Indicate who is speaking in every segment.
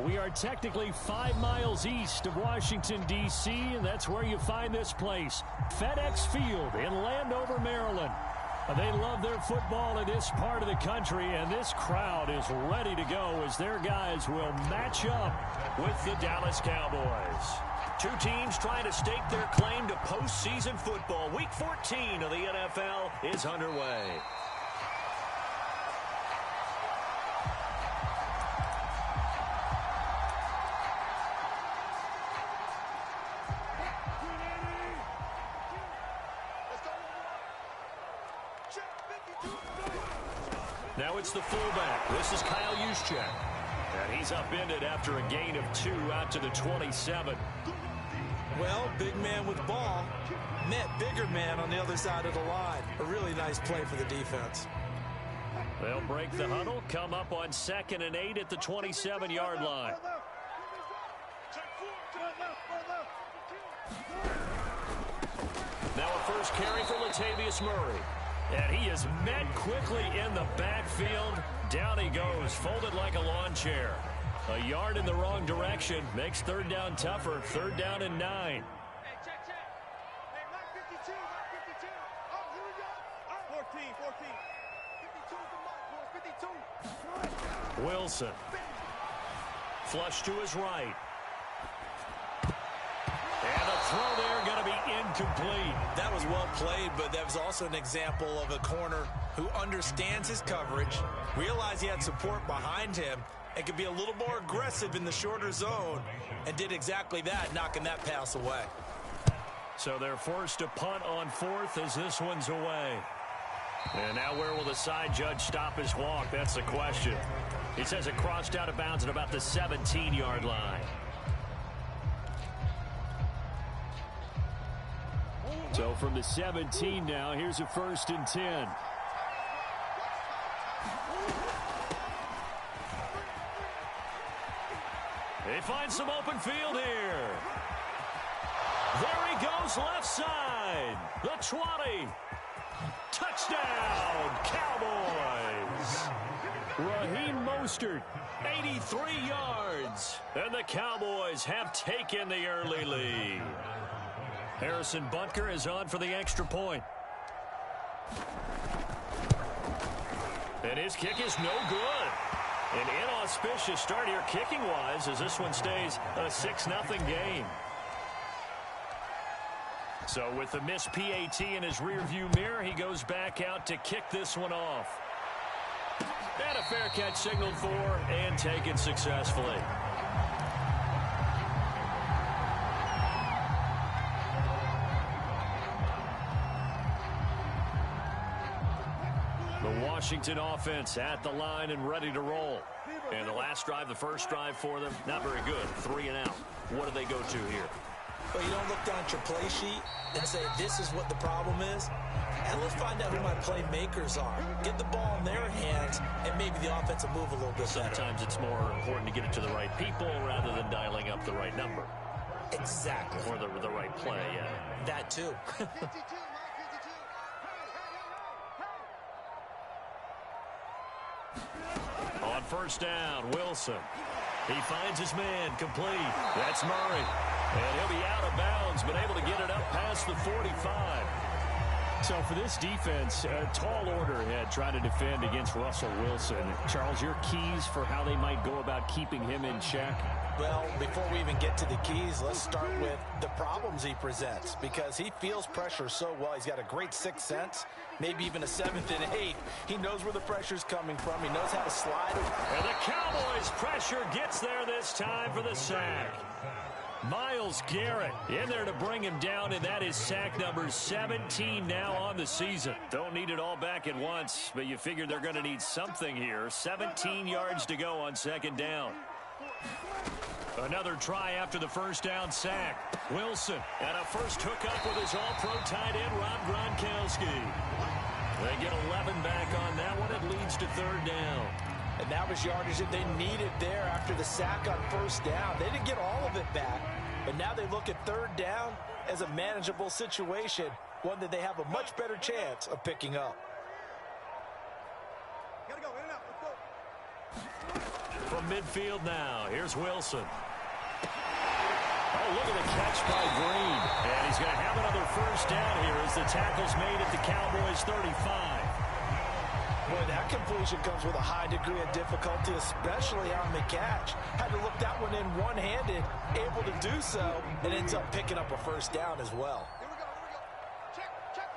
Speaker 1: We are technically 5 miles east of Washington, D.C., and that's where you find this place, FedEx Field in Landover, Maryland. They love their football in this part of the country, and this crowd is ready to go as their guys will match up with the Dallas Cowboys. Two teams trying to stake their claim to postseason football. Week 14 of the NFL is underway. Now it's the fullback. This is Kyle Juszczyk. And he's upended after a gain of 2 out to the 27.
Speaker 2: Well, big man with ball met bigger man on the other side of the line. A really nice play for the defense.
Speaker 1: They'll break the huddle, come up on 2nd and 8 at the 27-yard line. Now a first carry for Latavius Murray. And he is met quickly in the backfield. Down he goes, folded like a lawn chair. A yard in the wrong direction makes 3rd down tougher. 3rd down and 9.
Speaker 3: Hey, check. Hey, mark 52, mark 52. Oh, here we go. 14. 52 is the mark, boys. 52.
Speaker 1: Wilson. Flush to his right. And the throw there going to be incomplete.
Speaker 2: That was well played, but that was also an example of a corner who understands his coverage, realized he had support behind him, and could be a little more aggressive in the shorter zone, and did exactly that, knocking that pass away.
Speaker 1: So they're forced to punt on 4th as this one's away. And now where will the side judge stop his walk? That's the question. He says it crossed out of bounds at about the 17-yard line. So from the 17 now, here's a 1st and 10. They find some open field here. There he goes, left side. The 20. Touchdown, Cowboys. Raheem Mostert, 83 yards. And the Cowboys have taken the early lead. Harrison Butker is on for the extra point. And his kick is no good. An inauspicious start here kicking-wise as this one stays a 6-0 game. So with the missed PAT in his rearview mirror, he goes back out to kick this one off. And a fair catch signaled for and taken successfully. The Washington offense at the line and ready to roll. And the last drive, the first drive for them, not very good. 3 and out. What do they go to here?
Speaker 2: Well, you don't look down at your play sheet and say, this is what the problem is. And let's find out who my playmakers are. Get the ball in their hands, and maybe the offense will move a little bit better.
Speaker 1: Sometimes it's more important to get it to the right people rather than dialing up the right number.
Speaker 2: Exactly.
Speaker 1: Or the right play, yeah.
Speaker 2: That too.
Speaker 1: On 1st down, Wilson. He finds his man, complete. That's Murray. And he'll be out of bounds, but able to get it up past the 45. So for this defense, a tall order ahead trying to defend against Russell Wilson. Charles, your keys for how they might go about keeping him in check?
Speaker 2: Well, before we even get to the keys, let's start with the problems he presents, because he feels pressure so well. He's got a great 6th sense, maybe even a 7th and 8th. He knows where the pressure's coming from. He knows how to slide.
Speaker 1: And the Cowboys' pressure gets there this time for the sack. Myles Garrett in there to bring him down, and that is sack number 17 now on the season. Don't need it all back at once, but you figure they're going to need something here. 17 yards to go on 2nd down. Another try after the 1st down sack. Wilson, and a first hookup with his all-pro tight end, Rob Gronkowski. They get 11 back on that one. It leads to 3rd down.
Speaker 2: And that was yardage that they needed there after the sack on 1st down. They didn't get all of it back, but now they look at 3rd down as a manageable situation, one that they have a much better chance of picking up.
Speaker 3: Gotta go, in and out, let's go.
Speaker 1: From midfield now. Here's Wilson. Oh, look at the catch by Green. And he's going to have another first down here as the tackle's made at the Cowboys' 35.
Speaker 2: Boy, that completion comes with a high degree of difficulty, especially on the catch. Had to look that one in one-handed, able to do so, and ends up picking up a first down as well.
Speaker 3: Here we go. Check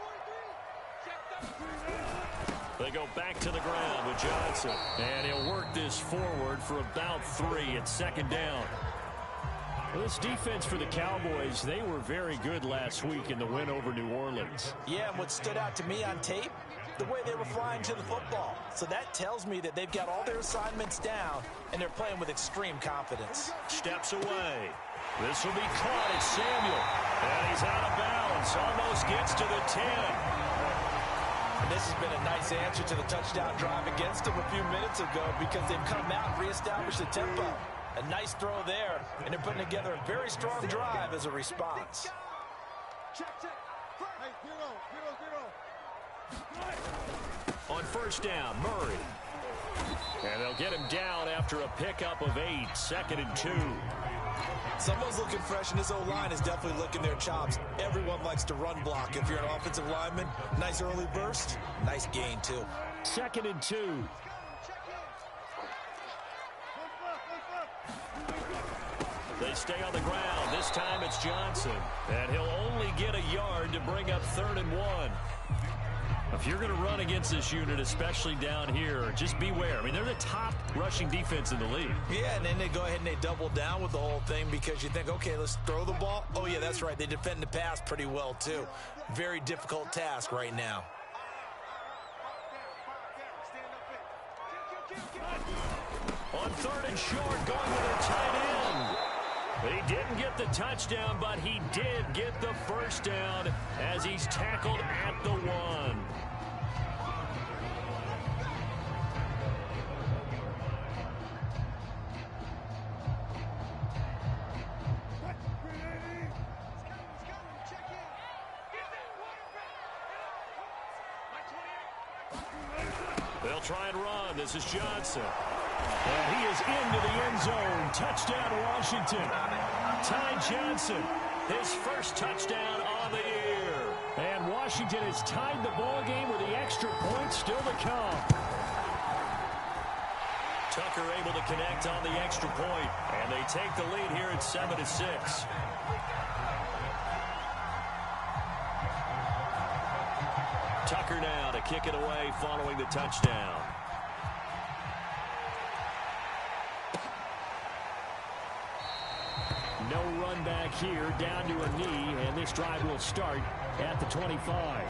Speaker 3: 43.
Speaker 1: They go back to the ground with Johnson. And he'll work this forward for about 3 at second down. Well, this defense for the Cowboys, they were very good last week in the win over New Orleans.
Speaker 2: Yeah, and what stood out to me on tape, the way they were flying to the football. So that tells me that they've got all their assignments down, and they're playing with extreme confidence.
Speaker 1: Steps away. This will be caught. It's Samuel. And he's out of bounds. Almost gets to the 10.
Speaker 2: And this has been a nice answer to the touchdown drive against them a few minutes ago because they've come out and reestablished the tempo. A nice throw there, and they're putting together a very strong drive as a response.
Speaker 3: Check. Hey, zero.
Speaker 1: On first down, Murray. And they'll get him down after a pickup of 8, 2nd and 2.
Speaker 2: Someone's looking fresh, and this O-line is definitely licking their chops. Everyone likes to run block. If you're an offensive lineman, nice early burst, nice gain, too.
Speaker 1: 2nd and 2. They stay on the ground. This time it's Johnson. And he'll only get a yard to bring up 3rd and 1. If you're going to run against this unit, especially down here, just beware. I mean, they're the top rushing defense in the league.
Speaker 2: Yeah, and then they go ahead and they double down with the whole thing because you think, okay, let's throw the ball. Oh, yeah, that's right. They defend the pass pretty well, too. Very difficult task right now.
Speaker 1: On 3rd and short, going with their tight end. He didn't get the touchdown, but he did get the first down as he's tackled at the 1. They'll try and run. This is Johnson. And he is into the end zone. Touchdown, Washington. Ty Johnson, his first touchdown on the year. And Washington has tied the ball game with the extra point still to come. Tucker able to connect on the extra point, and they take the lead here at 7-6. Tucker now to kick it away following the touchdown. No run back here, down to a knee, and this drive will start at the 25.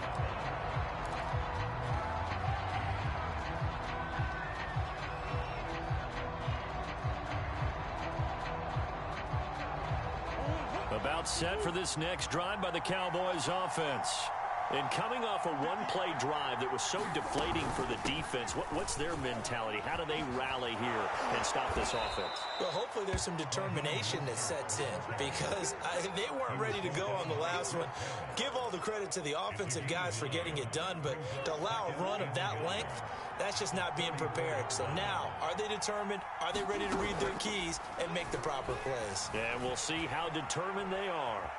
Speaker 1: About set for this next drive by the Cowboys offense. And coming off a one-play drive that was so deflating for the defense, what's their mentality? How do they rally here and stop this offense?
Speaker 2: Well, hopefully there's some determination that sets in because they weren't ready to go on the last one. Give all the credit to the offensive guys for getting it done, but to allow a run of that length, that's just not being prepared. So now, are they determined? Are they ready to read their keys and make the proper plays?
Speaker 1: And we'll see how determined they are.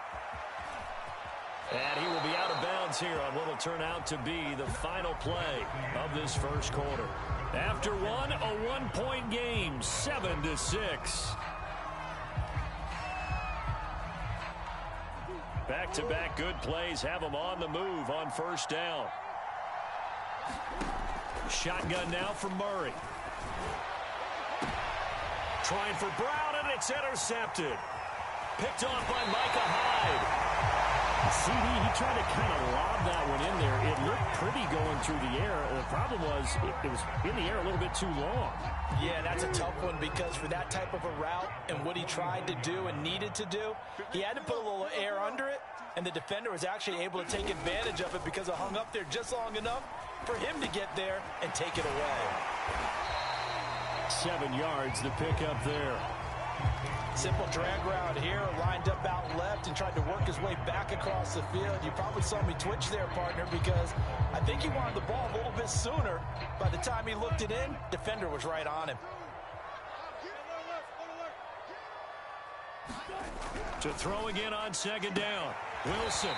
Speaker 1: And he will be out of bounds here on what will turn out to be the final play of this first quarter. After one, a one-point game, 7-6. Back-to-back good plays have them on the move on first down. Shotgun now for Murray. Trying for Brown, and it's intercepted. Picked off by Micah Hyde. CD, he tried to kind of lob that one in there. It looked pretty going through the air. The problem was it was in the air a little bit too long.
Speaker 2: Yeah, that's a tough one because for that type of a route and what he tried to do and needed to do, he had to put a little air under it, and the defender was actually able to take advantage of it because it hung up there just long enough for him to get there and take it away.
Speaker 1: 7 yards, the pickup there.
Speaker 2: Simple drag route here, lined up out left and tried to work his way back across the field. You probably saw me twitch there, partner, because I think he wanted the ball a little bit sooner. By the time he looked it in, defender was right on him.
Speaker 1: To throw again on second down. Wilson.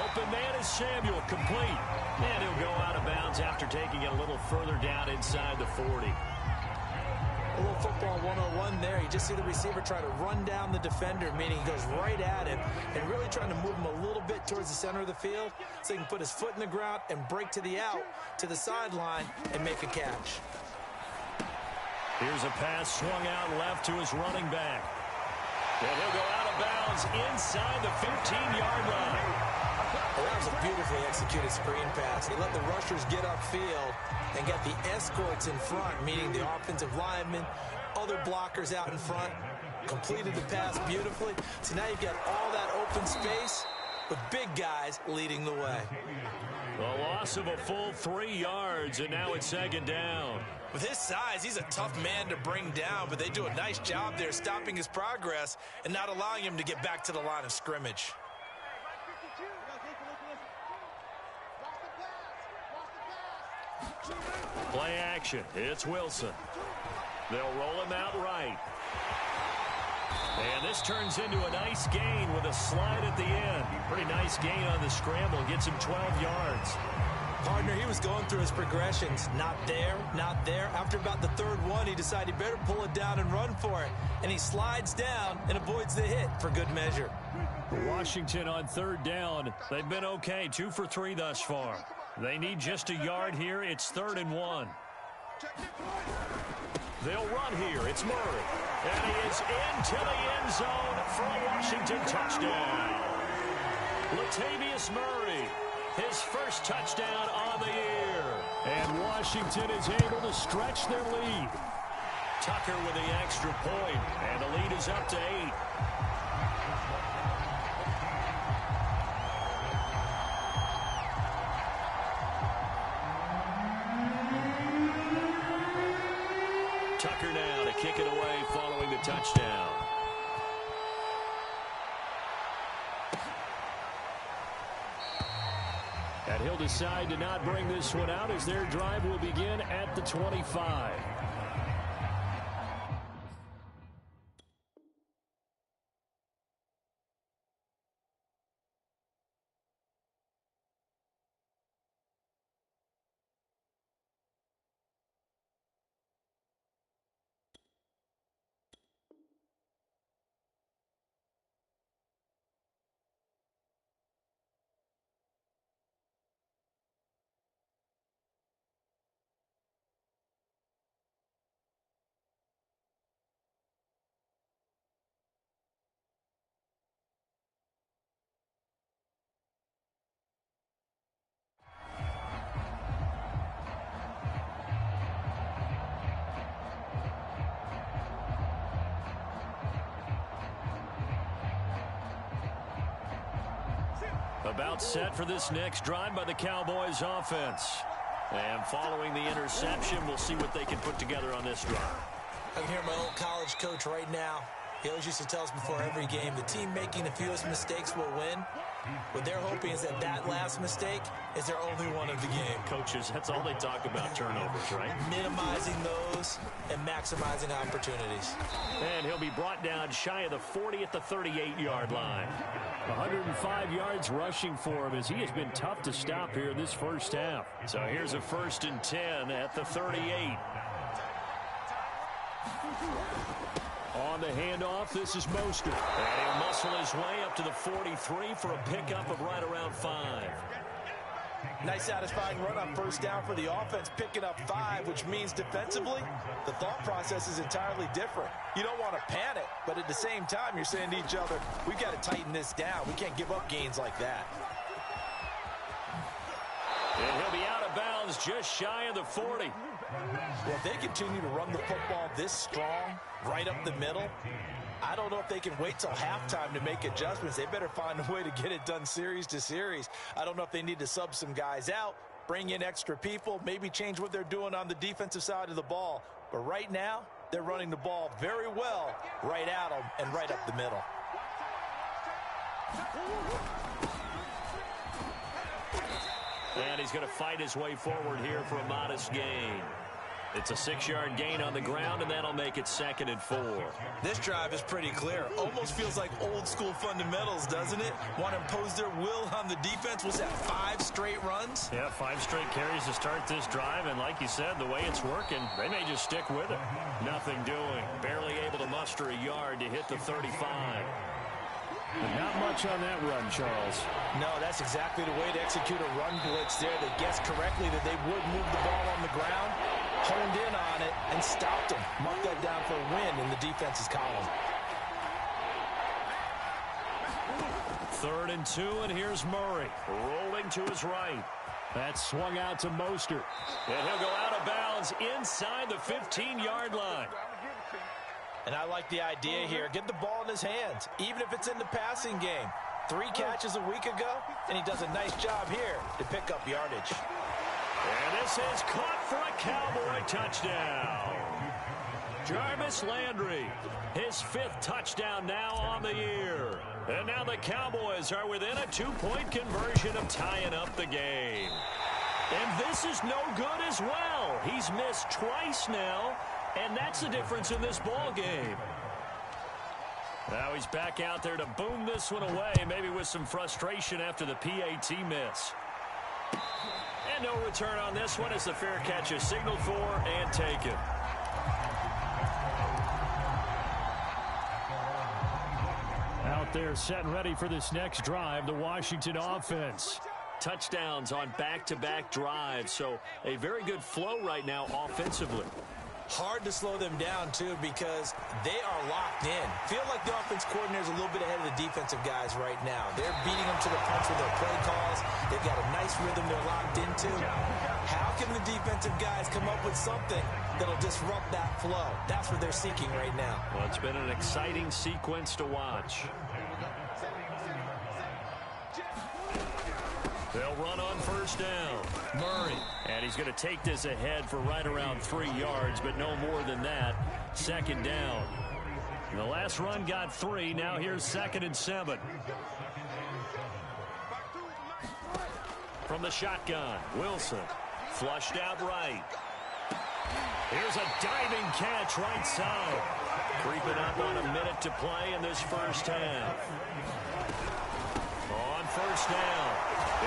Speaker 1: Open man is Samuel. Complete. And he'll go out of bounds after taking it a little further down inside the 40.
Speaker 2: A little football 101 there. You just see the receiver try to run down the defender, meaning he goes right at him and really trying to move him a little bit towards the center of the field so he can put his foot in the ground and break to the out, to the sideline, and make a catch.
Speaker 1: Here's a pass swung out left to his running back. And he'll go out of bounds inside the 15-yard line.
Speaker 2: Well, that was a beautifully executed screen pass. He let the rushers get upfield and got the escorts in front, meaning the offensive linemen, other blockers out in front, completed the pass beautifully. So now you've got all that open space with big guys leading the way.
Speaker 1: A loss of a full 3 yards, and now it's second down.
Speaker 2: With his size, he's a tough man to bring down, but they do a nice job there stopping his progress and not allowing him to get back to the line of scrimmage.
Speaker 1: Play action. It's Wilson. They'll roll him out right. And this turns into a nice gain with a slide at the end. Pretty nice gain on the scramble. Gets him 12 yards.
Speaker 2: Partner, he was going through his progressions. Not there, not there. After about the third one, he decided he better pull it down and run for it. And he slides down and avoids the hit for good measure.
Speaker 1: Washington on third down. They've been okay. 2 for 3 thus far. They need just a yard here. It's 3rd and 1. They'll run here. It's Murray. And he is into the end zone for a Washington touchdown. Latavius Murray, his first touchdown on the year. And Washington is able to stretch their lead. Tucker with the extra point, and the lead is up to 8. Tucker now to kick it away following the touchdown. And he'll decide to not bring this one out as their drive will begin at the 25. About set for this next drive by the Cowboys offense. And following the interception, we'll see what they can put together on this drive.
Speaker 2: I can hear my old college coach right now. He always used to tell us before every game, the team making the fewest mistakes will win. What they're hoping is that that last mistake is their only one of the game.
Speaker 1: Coaches, that's all they talk about, turnovers, right?
Speaker 2: Minimizing those and maximizing opportunities.
Speaker 1: And he'll be brought down shy of the 40 at the 38-yard line. 105 yards rushing for him as he has been tough to stop here in this first half. So here's a 1st and 10 at the 38. On the handoff, this is Mostert. And he'll muscle his way up to the 43 for a pickup of right around 5.
Speaker 2: Nice satisfying run on first down for the offense, picking up 5, which means defensively, the thought process is entirely different. You don't want to panic, but at the same time, you're saying to each other, we've got to tighten this down. We can't give up gains like that.
Speaker 1: And he'll be out of bounds just shy of the 40.
Speaker 2: Well, if they continue to run the football this strong, right up the middle, I don't know if they can wait till halftime to make adjustments. They better find a way to get it done series to series. I don't know if they need to sub some guys out, bring in extra people, maybe change what they're doing on the defensive side of the ball. But right now, they're running the ball very well right at them and right up the middle.
Speaker 1: And he's going to fight his way forward here for a modest gain. It's a 6-yard gain on the ground, and that'll make it 2nd and 4.
Speaker 2: This drive is pretty clear. Almost feels like old-school fundamentals, doesn't it? Want to impose their will on the defense. Was that 5 straight runs?
Speaker 1: Yeah, 5 straight carries to start this drive, and like you said, the way it's working, they may just stick with it. Nothing doing. Barely able to muster a yard to hit the 35.
Speaker 4: Not much on that run, Charles.
Speaker 2: No, that's exactly the way to execute a run blitz there. They guessed correctly that they would move the ball on the ground, honed in on it, and stopped them. Mark that down for a win in the defense's column.
Speaker 1: 3rd and 2, and here's Murray rolling to his right.
Speaker 4: That swung out to Mostert.
Speaker 1: And he'll go out of bounds inside the 15-yard line.
Speaker 2: And I like the idea here. Get the ball in his hands, even if it's in the passing game. 3 catches a week ago, and he does a nice job here to pick up yardage.
Speaker 1: And this is caught for a Cowboy touchdown. Jarvis Landry, his 5th touchdown now on the year. And now the Cowboys are within a 2-point conversion of tying up the game. And this is no good as well. He's missed twice now, and that's the difference in this ball game. Now he's back out there to boom this one away, maybe with some frustration after the PAT miss. And no return on this one as the fair catch is signaled for and taken.
Speaker 4: Out there set and ready for this next drive, the Washington offense.
Speaker 1: Touchdowns on back-to-back drives, so a very good flow right now offensively.
Speaker 2: Hard to slow them down, too, because they are locked in. Feel like the offense coordinator is a little bit ahead of the defensive guys right now. They're beating them to the punch with their play calls. They've got a nice rhythm they're locked into. How can the defensive guys come up with something that'll disrupt that flow? That's what they're seeking right now.
Speaker 1: Well, it's been an exciting sequence to watch. They'll run on 1st down. Murray. And he's going to take this ahead for right around 3 yards, but no more than that. 2nd down. And the last run got 3. Now here's 2nd and 7. From the shotgun, Wilson. Flushed out right. Here's a diving catch right side. Creeping up on a minute to play in this first half. On 1st down.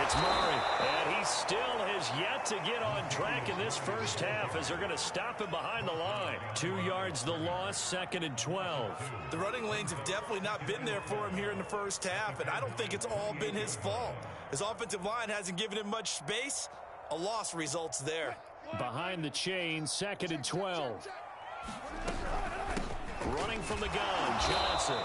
Speaker 1: It's Murray, and he still has yet to get on track in this first half as they're going to stop him behind the line. 2 yards the loss, 2nd and 12.
Speaker 2: The running lanes have definitely not been there for him here in the first half, and I don't think it's all been his fault. His offensive line hasn't given him much space. A loss results there.
Speaker 4: Behind the chain, 2nd and 12.
Speaker 1: Running from the gun, Johnson.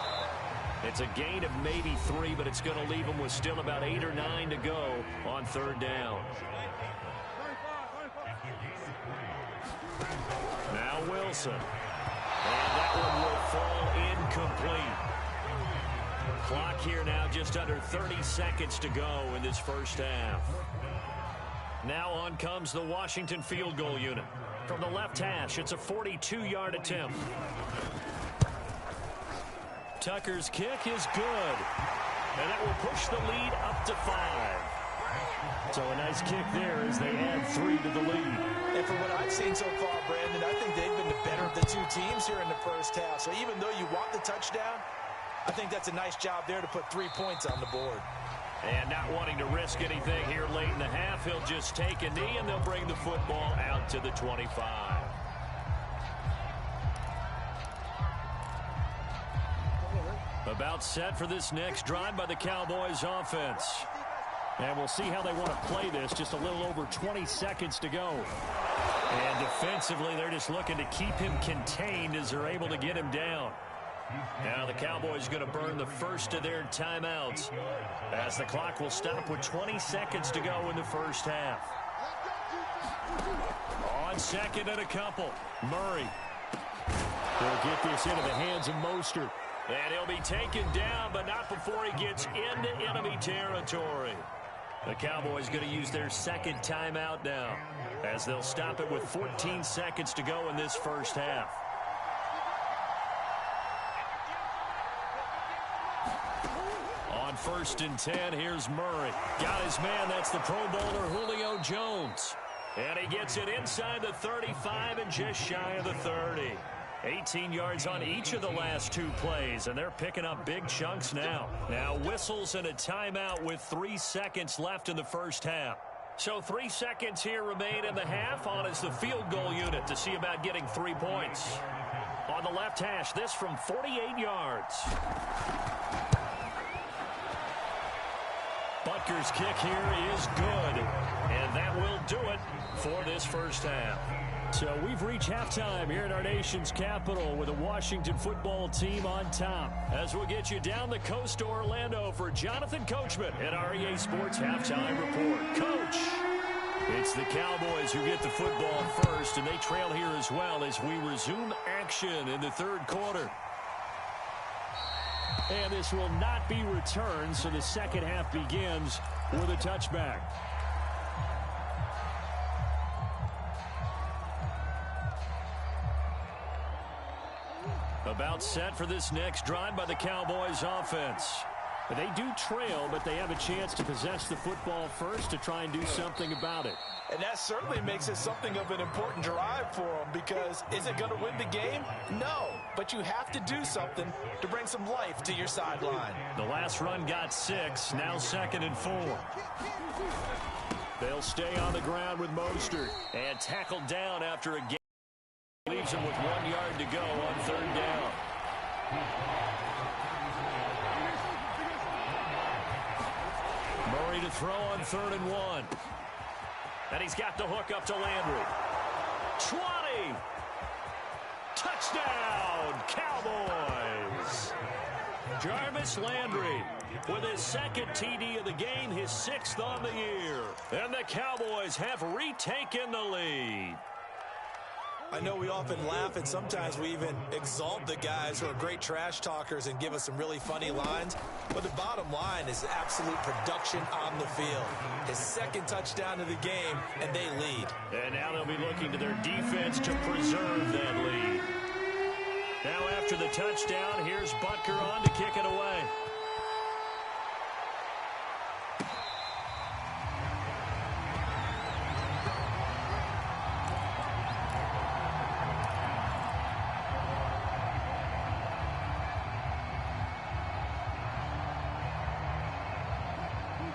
Speaker 1: It's a gain of maybe 3, but it's going to leave him with still about 8 or 9 to go on 3rd down. Now Wilson. And that one will fall incomplete. Clock here now just under 30 seconds to go in this first half. Now on comes the Washington field goal unit. From the left hash, it's a 42-yard attempt. Tucker's kick is good. And that will push the lead up to 5. So a nice kick there as they add 3 to the lead.
Speaker 2: And from what I've seen so far, Brandon, I think they've been the better of the 2 teams here in the first half. So even though you want the touchdown, I think that's a nice job there to put 3 points on the board.
Speaker 1: And not wanting to risk anything here late in the half, he'll just take a knee and they'll bring the football out to the 25. About set for this next drive by the Cowboys offense.
Speaker 4: And we'll see how they want to play this. Just a little over 20 seconds to go.
Speaker 1: And defensively, they're just looking to keep him contained as they're able to get him down. Now the Cowboys going to burn the first of their timeouts as the clock will stop with 20 seconds to go in the first half. On 2nd and a couple, Murray.
Speaker 4: They'll get this into the hands of Mostert.
Speaker 1: And he'll be taken down, but not before he gets into enemy territory. The Cowboys going to use their 2nd timeout now as they'll stop it with 14 seconds to go in this first half. On 1st and 10, here's Murray. Got his man, that's the Pro Bowler Julio Jones. And he gets it inside the 35 and just shy of the 30. 18 yards on each of the last two plays, and they're picking up big chunks now. Now whistles and a timeout with 3 seconds left in the first half. So 3 seconds here remain in the half. On is the field goal unit to see about getting 3 points. On the left hash, this from 48 yards. Butker's kick here is good, and that will do it for this first half. So we've reached halftime here in our nation's capital with the Washington football team on top. As we'll get you down the coast to Orlando for Jonathan Coachman at our EA Sports Halftime Report. Coach, it's the Cowboys who get the football first, and they trail here as well as we resume action in the third quarter. And this will not be returned, so the second half begins with a touchback. About set for this next drive by the Cowboys offense. They do trail, but they have a chance to possess the football first to try and do something about it.
Speaker 2: And that certainly makes it something of an important drive for them, because is it going to win the game? No, but you have to do something to bring some life to your sideline.
Speaker 1: The last run got 6, now 2nd and 4. They'll stay on the ground with Mostert and tackled down after a game. Leaves him with 1 yard to go on third down. Murray to throw on 3rd and 1. And he's got the hook up to Landry. 20. Touchdown, Cowboys. Jarvis Landry with his 2nd TD of the game, his 6th on the year. And the Cowboys have retaken the lead.
Speaker 2: I know we often laugh, and sometimes we even exalt the guys who are great trash talkers and give us some really funny lines. But the bottom line is absolute production on the field. His 2nd touchdown of the game, and they lead.
Speaker 1: And now they'll be looking to their defense to preserve that lead. Now after the touchdown, here's Butker on to kick it away.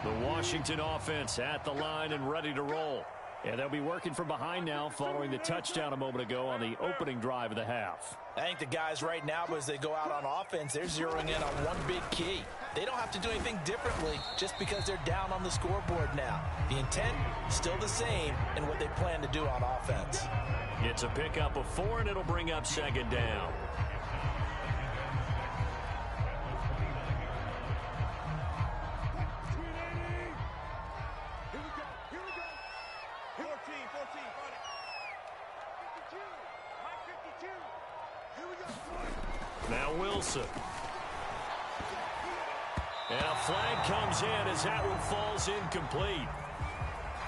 Speaker 1: The Washington offense at the line and ready to roll. And they'll be working from behind now following the touchdown a moment ago on the opening drive of the half.
Speaker 2: I think the guys right now, as they go out on offense, they're zeroing in on one big key. They don't have to do anything differently just because they're down on the scoreboard now. The intent, still the same in what they plan to do on offense.
Speaker 1: It's a pickup of 4, and it'll bring up 2nd down. Now Wilson. And a flag comes in as that one falls incomplete.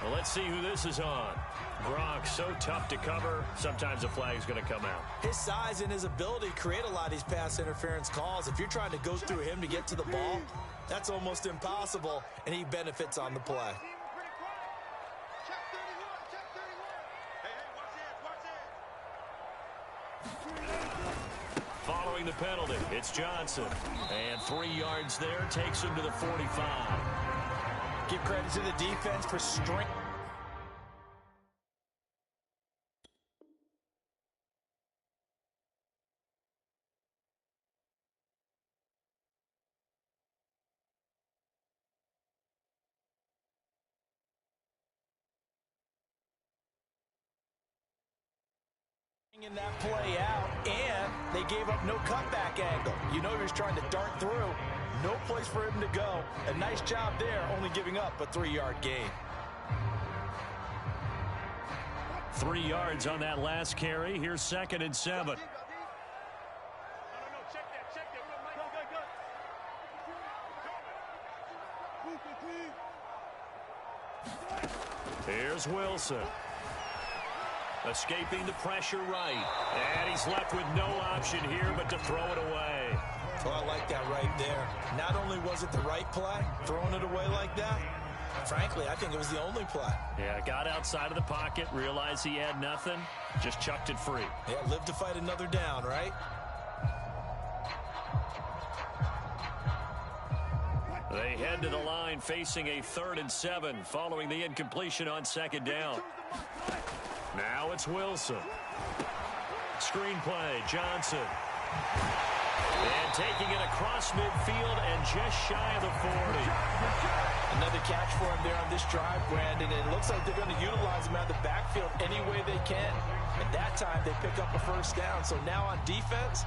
Speaker 1: Well, let's see who this is on. Gronk, so tough to cover. Sometimes a flag is going to come out.
Speaker 2: His size and his ability create a lot of these pass interference calls. If you're trying to go through him to get to the ball, that's almost impossible, and he benefits on the play.
Speaker 1: Following the penalty, it's Johnson. And 3 yards there takes him to the 45.
Speaker 2: Give credit to the defense for strength. In that play out, and they gave up no cutback angle. You know he was trying to dart through. No place for him to go. A nice job there, only giving up a 3-yard gain.
Speaker 1: 3 yards on that last carry. Here's 2nd and 7. Here's Wilson. Escaping the pressure right. And he's left with no option here but to throw it away.
Speaker 2: Oh, I like that right there. Not only was it the right play, throwing it away like that, Frankly, I think it was the only play.
Speaker 1: Yeah, got outside of the pocket, realized he had nothing, just chucked it free.
Speaker 2: Yeah, live to fight another down, right?
Speaker 1: They head to the line facing a 3rd and 7 following the incompletion on 2nd down. Now it's Wilson. Screenplay, Johnson. And taking it across midfield and just shy of the 40.
Speaker 2: Another catch for him there on this drive, Brandon. And it looks like they're going to utilize him out of the backfield any way they can. At that time, they pick up a 1st down. So now on defense,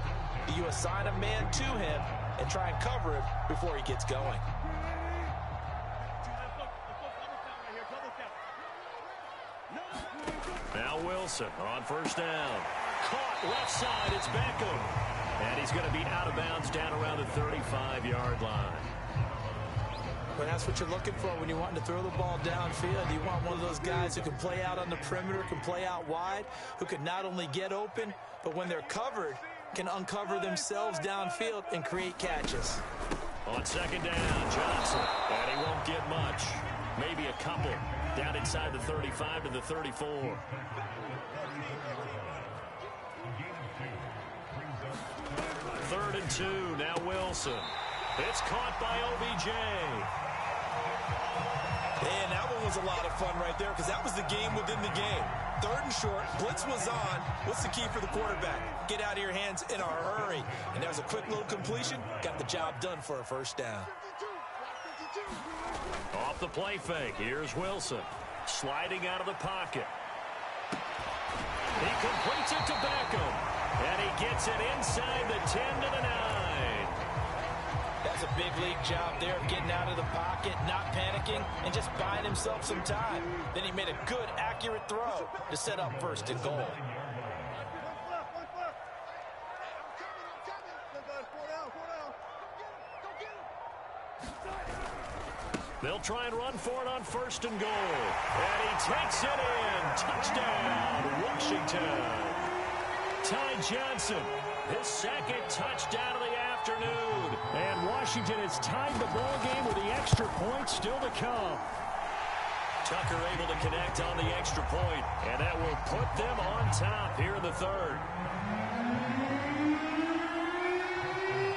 Speaker 2: you assign a man to him and try and cover him before he gets going.
Speaker 1: Now Wilson on 1st down. Caught left side, it's Beckham. And he's going to be out of bounds down around the 35-yard line.
Speaker 2: But that's what you're looking for when you want to throw the ball downfield. You want one of those guys who can play out on the perimeter, can play out wide, who can not only get open, but when they're covered, can uncover themselves downfield and create catches.
Speaker 1: On 2nd down, Johnson. And he won't get much. Maybe a couple. Down inside the 35 to the 34. 3rd and 2. Now Wilson. It's caught by OBJ.
Speaker 2: And that one was a lot of fun right there because that was the game within the game. 3rd and short. Blitz was on. What's the key for the quarterback? Get out of your hands in a hurry. And that was a quick little completion. Got the job done for a 1st down.
Speaker 1: Off the play fake. Here's Wilson. Sliding out of the pocket. He completes it to Beckham. And he gets it inside the 10 to the 9.
Speaker 2: That's a big league job there of getting out of the pocket, not panicking, and just buying himself some time. Then he made a good, accurate throw to set up 1st and goal.
Speaker 1: They'll try and run for it on 1st and goal. And he takes it in. Touchdown, Washington. Ty Johnson, his 2nd touchdown of the afternoon.
Speaker 4: And Washington has tied the ball game with the extra point still to come.
Speaker 1: Tucker able to connect on the extra point, and that will put them on top here in the 3rd.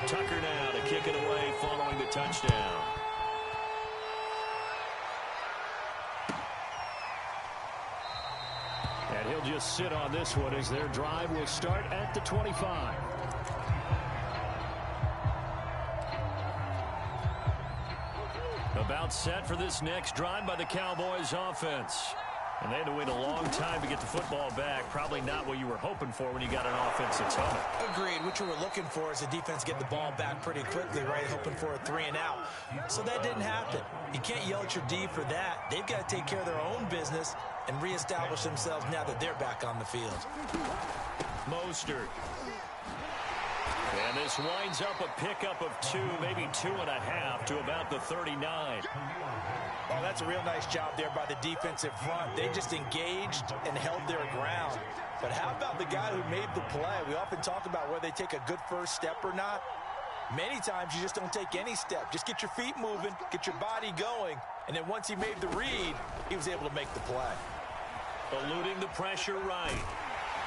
Speaker 1: Tucker now to kick it away following the touchdown.
Speaker 4: And he'll just sit on this one as their drive will start at the 25.
Speaker 1: About set for this next drive by the Cowboys offense. And they had to wait a long time to get the football back. Probably not what you were hoping for when you got an offense that's home.
Speaker 2: Agreed. What you were looking for is the defense get the ball back pretty quickly, right? Hoping for a 3 and out. So that didn't happen. You can't yell at your D for that. They've got to take care of their own business and reestablish themselves now that they're back on the field.
Speaker 1: Mostert. And this winds up a pickup of 2, maybe 2.5 to about the 39.
Speaker 2: Oh, that's a real nice job there by the defensive front. They just engaged and held their ground. But how about the guy who made the play? We often talk about whether they take a good first step or not. Many times you just don't take any step. Just get your feet moving, get your body going, and then once he made the read, he was able to make the play.
Speaker 1: Eluding the pressure right.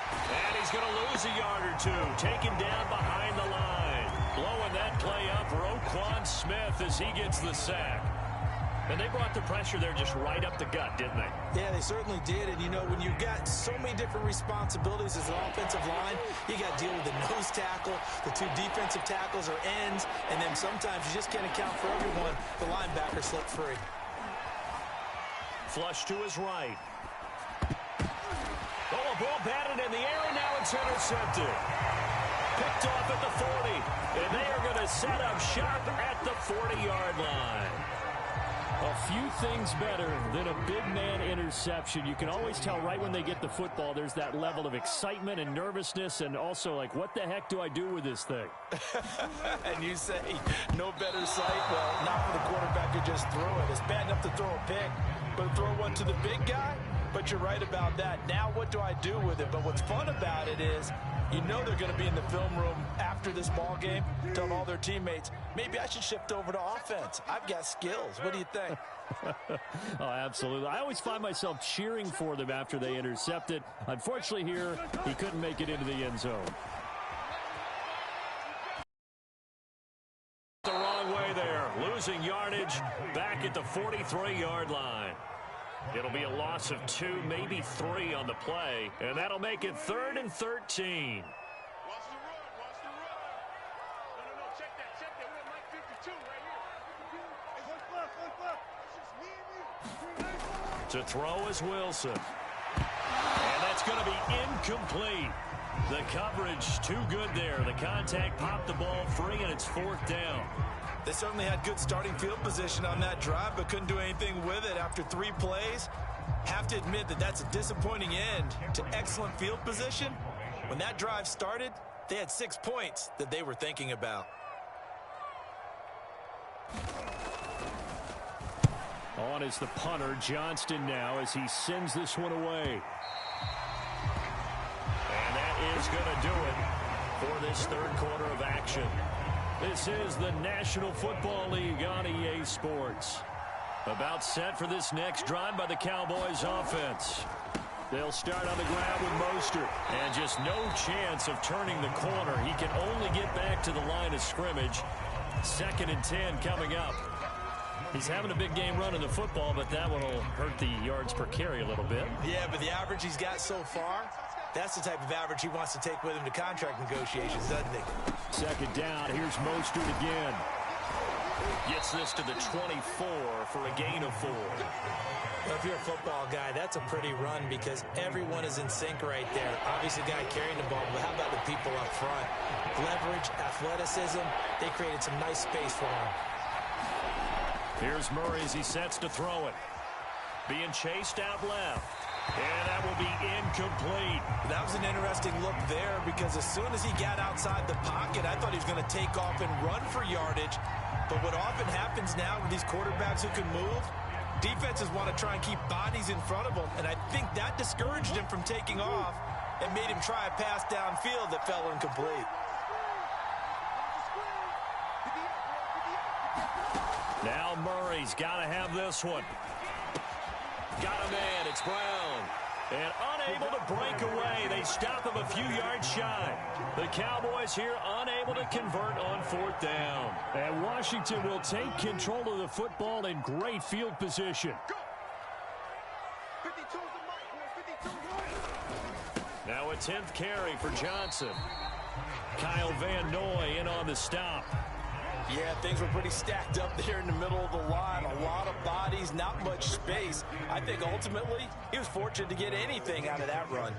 Speaker 1: And he's going to lose a yard or 2. Taken down behind the line. Blowing that play up, Roquan Smith as he gets the sack. And they brought the pressure there just right up the gut, didn't they?
Speaker 2: Yeah, they certainly did. And, you know, when you've got so many different responsibilities as an offensive line, you got to deal with the nose tackle, the 2 defensive tackles or ends, and then sometimes you just can't account for everyone. The linebacker slipped free.
Speaker 1: Flush to his right. Oh, a ball batted in the air, and now it's intercepted. Picked off at the 40, and they are going to set up shop at the 40-yard line.
Speaker 4: A few things better than a big man interception. You can always tell right when they get the football, there's that level of excitement and nervousness, and also like, what the heck do I do with this thing?
Speaker 2: And you say, no better sight? Well, not for the quarterback who just threw it. It's bad enough to throw a pick, but throw one to the big guy? But you're right about that. Now what do I do with it? But what's fun about it is, you know they're going to be in the film room after after this ball game, telling all their teammates, maybe I should shift over to offense. I've got skills. What do you think?
Speaker 4: Oh, absolutely. I always find myself cheering for them after they intercept it. Unfortunately here, he couldn't make it into the end zone.
Speaker 1: The wrong way there. Losing yardage back at the 43-yard line. It'll be a loss of 2, maybe 3 on the play, and that'll make it 3rd and 13.
Speaker 3: Watch the run. Watch the run. No, check that. We're at Mike 52 right here.
Speaker 1: To throw is Wilson. And that's going to be incomplete. The coverage too good there. The contact popped the ball free, and it's 4th down.
Speaker 2: They certainly had good starting field position on that drive, but couldn't do anything with it after 3 plays. Have to admit that that's a disappointing end to excellent field position. When that drive started, they had 6 points that they were thinking about.
Speaker 4: On is the punter, Johnston now, as he sends this one away.
Speaker 1: And that is going to do it for this 3rd quarter of action. This is the National Football League on EA Sports. About set for this next drive by the Cowboys offense. They'll start on the ground with Mostert. And just no chance of turning the corner. He can only get back to the line of scrimmage. 2nd and 10 coming up. He's having a big game running the football, but that one will hurt the yards per carry a little bit.
Speaker 2: Yeah, but the average he's got so far, that's the type of average he wants to take with him to contract negotiations, doesn't he?
Speaker 4: 2nd down. Here's Mostert again.
Speaker 1: Gets this to the 24 for a gain of 4.
Speaker 2: Well, if you're a football guy, that's a pretty run because everyone is in sync right there. Obviously, the guy carrying the ball, but how about the people up front? Leverage, athleticism, they created some nice space for him.
Speaker 1: Here's Murray as he sets to throw it. Being chased out left. And that will be incomplete.
Speaker 2: That was an interesting look there because as soon as he got outside the pocket, I thought he was going to take off and run for yardage. But what often happens now with these quarterbacks who can move, defenses want to try and keep bodies in front of them. And I think that discouraged him from taking off and made him try a pass downfield that fell incomplete.
Speaker 1: Now Murray's got to have this one. Got a man. It's Brown. And unable to break away. They stop him a few yards shy. The Cowboys here unable to convert on 4th down.
Speaker 4: And Washington will take control of the football in great field position.
Speaker 1: Now a 10th carry for Johnson. Kyle Van Noy in on the stop.
Speaker 2: Yeah, things were pretty stacked up there in the middle of the line. A lot of bodies, not much space. I think ultimately he was fortunate to get anything out of that run.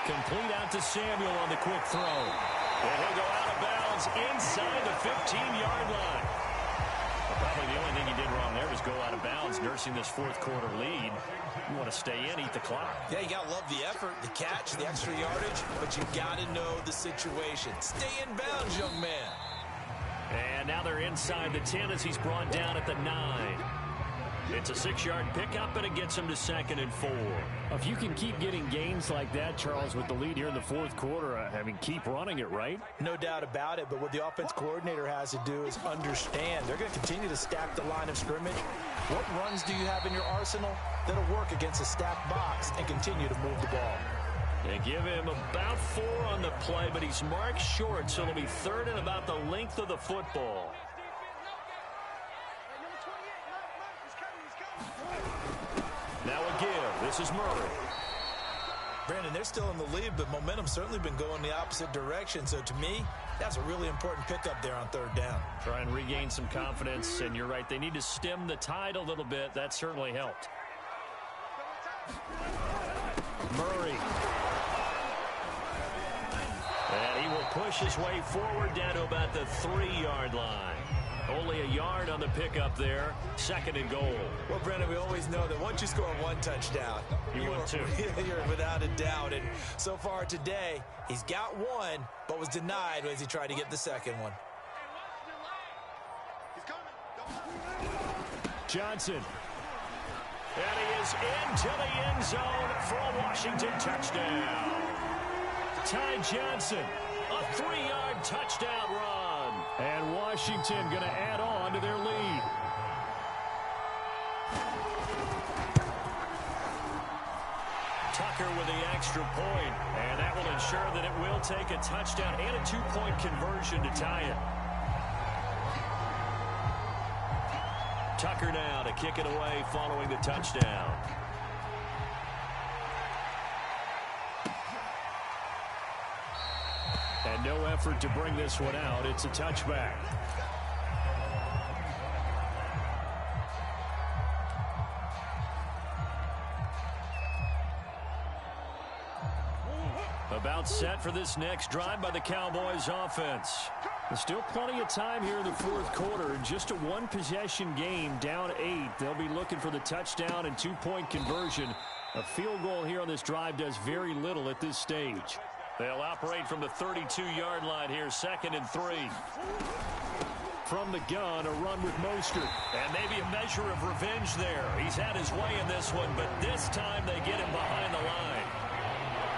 Speaker 1: Complete out to Samuel on the quick throw. And he'll go out of bounds inside the 15-yard line. Probably the only thing he did wrong there was go out of bounds, nursing this 4th quarter lead. You want to stay in, eat the clock.
Speaker 2: Yeah, you got to love the effort, the catch, the extra yardage, but you got to know the situation. Stay in bounds, young man.
Speaker 1: And now they're inside the 10 as he's brought down at the 9. It's a 6-yard pickup, and it gets him to 2nd and 4.
Speaker 4: If you can keep getting gains like that, Charles, with the lead here in the 4th quarter, I mean, keep running it, right?
Speaker 2: No doubt about it, but what the offense coordinator has to do is understand. They're going to continue to stack the line of scrimmage. What runs do you have in your arsenal that'll work against a stacked box and continue to move the ball?
Speaker 1: They give him about 4 on the play, but he's marked short, so it'll be 3rd and about the length of the football. Now a give. This is Murray.
Speaker 2: Brandon, they're still in the lead, but momentum's certainly been going the opposite direction. So to me, that's a really important pickup there on 3rd down.
Speaker 1: Try and regain some confidence, and you're right. They need to stem the tide a little bit. That certainly helped. Murray. And he will push his way forward down to about the 3-yard line. Only a yard on the pickup there. 2nd and goal.
Speaker 2: Well, Brendan, we always know that once you score 1 touchdown,
Speaker 1: you win 2.
Speaker 2: You're without a doubt. And so far today, he's got 1, but was denied as he tried to get the 2nd one.
Speaker 4: Johnson.
Speaker 1: And he is into the end zone for a Washington touchdown. Ty Johnson, a 3-yard touchdown run.
Speaker 4: And Washington going to add on to their lead.
Speaker 1: Tucker with the extra point, and that will ensure that it will take a touchdown and a 2-point conversion to tie it. Tucker now to kick it away following the touchdown.
Speaker 4: And no effort to bring this one out. It's a touchback. About set for this next drive by the Cowboys offense. There's still plenty of time here in the fourth quarter. Just a one-possession game, down 8. They'll be looking for the touchdown and 2-point conversion. A field goal here on this drive does very little at this stage.
Speaker 1: They'll operate from the 32-yard line here, 2nd and 3.
Speaker 4: From the gun, a run with Mostert.
Speaker 1: And maybe a measure of revenge there. He's had his way in this one, but this time they get him behind the line.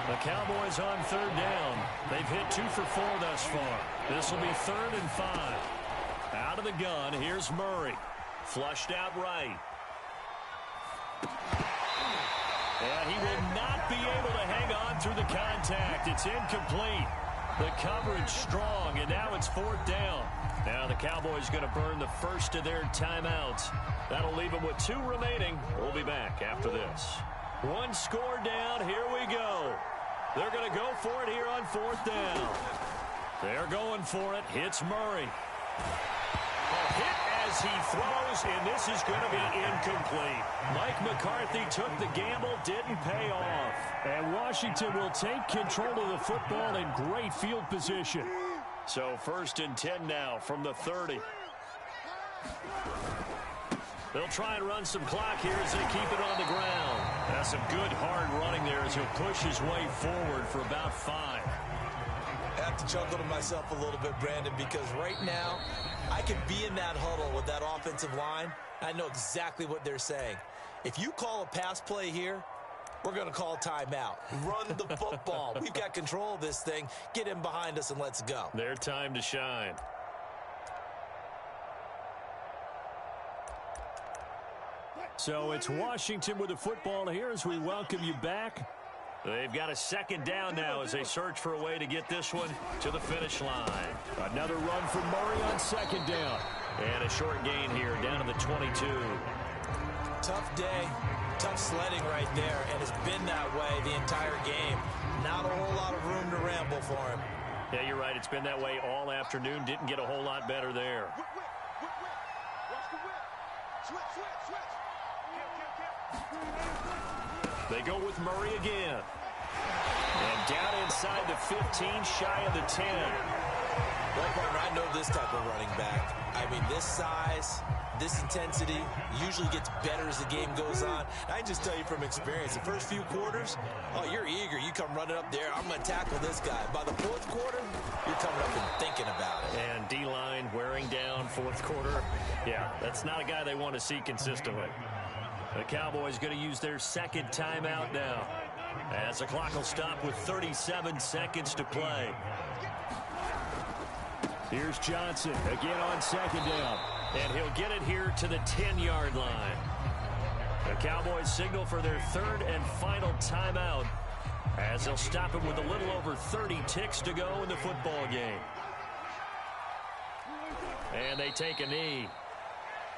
Speaker 1: The Cowboys on 3rd down. They've hit 2 for 4 thus far. This will be 3rd and 5. Out of the gun, here's Murray. Flushed out right. And he will not be able to hang on through the contact. It's incomplete. The coverage strong, and now it's 4th down. Now the Cowboys going to burn the first of their timeouts. That'll leave them with 2 remaining. We'll be back after this. 1 score down. Here we go. They're going to go for it here on 4th down. They're going for it. Hits Murray. A hit as he throws, and this is going to be incomplete. Mike McCarthy took the gamble, didn't pay off.
Speaker 4: And Washington will take control of the football in great field position.
Speaker 1: So 1st and 10 now from the 30. They'll try and run some clock here as they keep it on the ground. That's some good hard running there as he'll push his way forward for about 5.
Speaker 2: I have to chuckle to myself a little bit, Brandon, because right now I could be in that huddle with that offensive line. I know exactly what they're saying. If you call a pass play here, we're going to call timeout. Run the football. We've got control of this thing. Get him behind us and let's go.
Speaker 1: Their time to shine.
Speaker 4: So it's Washington with the football here as we welcome you back.
Speaker 1: They've got a 2nd down now as they search for a way to get this one to the finish line.
Speaker 4: Another run for Murray on 2nd down.
Speaker 1: And a short gain here down to the 22.
Speaker 2: Tough day, tough sledding right there, and it's been that way the entire game. Not a whole lot of room to ramble for him.
Speaker 1: Yeah, you're right. It's been that way all afternoon. Didn't get a whole lot better there.
Speaker 3: Watch the whip. Switch.
Speaker 1: They go with Murray again. And down inside the 15, shy of the 10.
Speaker 2: Well, partner, I know this type of running back. I mean, this size, this intensity usually gets better as the game goes on. I just tell you from experience, the first few quarters, oh, you're eager. You come running up there. I'm going to tackle this guy. By the 4th quarter, you're coming up and thinking about it.
Speaker 1: And D-line wearing down 4th quarter. Yeah, that's not a guy they want to see consistently. The Cowboys going to use their 2nd timeout now, as the clock will stop with 37 seconds to play.
Speaker 4: Here's Johnson again on 2nd down.
Speaker 1: And he'll get it here to the 10-yard line. The Cowboys signal for their 3rd and final timeout, as they'll stop it with a little over 30 ticks to go in the football game. And they take a knee.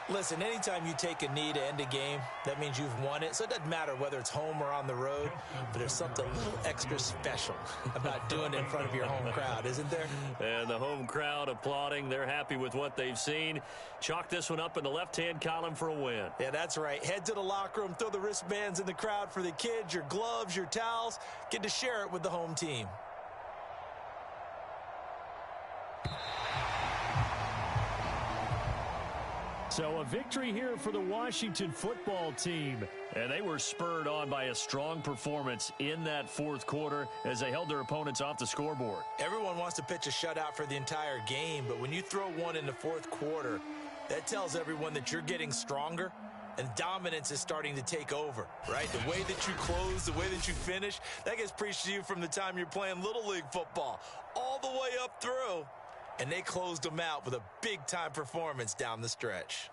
Speaker 2: Listen, anytime you take a knee to end a game, that means you've won it. So it doesn't matter whether it's home or on the road, but there's something a little extra special about doing it in front of your home crowd, isn't there?
Speaker 1: And the home crowd applauding. They're happy with what they've seen. Chalk this one up in the left-hand column for a win.
Speaker 2: Yeah, that's right. Head to the locker room, throw the wristbands in the crowd for the kids, your gloves, your towels. Get to share it with the home team.
Speaker 4: So a victory here for the Washington football team.
Speaker 1: And they were spurred on by a strong performance in that 4th quarter as they held their opponents off the scoreboard.
Speaker 2: Everyone wants to pitch a shutout for the entire game, but when you throw one in the 4th quarter, that tells everyone that you're getting stronger and dominance is starting to take over, right? The way that you close, the way that you finish, that gets preached to you from the time you're playing Little League football all the way up through. And they closed them out with a big-time performance down the stretch.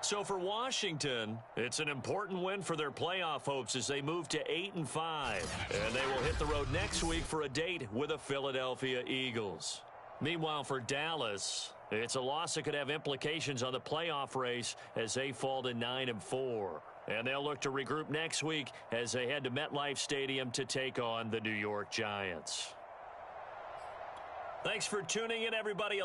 Speaker 1: So for Washington, it's an important win for their playoff hopes as they move to 8-5. And they will hit the road next week for a date with the Philadelphia Eagles. Meanwhile, for Dallas, it's a loss that could have implications on the playoff race as they fall to 9-4. And they'll look to regroup next week as they head to MetLife Stadium to take on the New York Giants. Thanks for tuning in, everybody.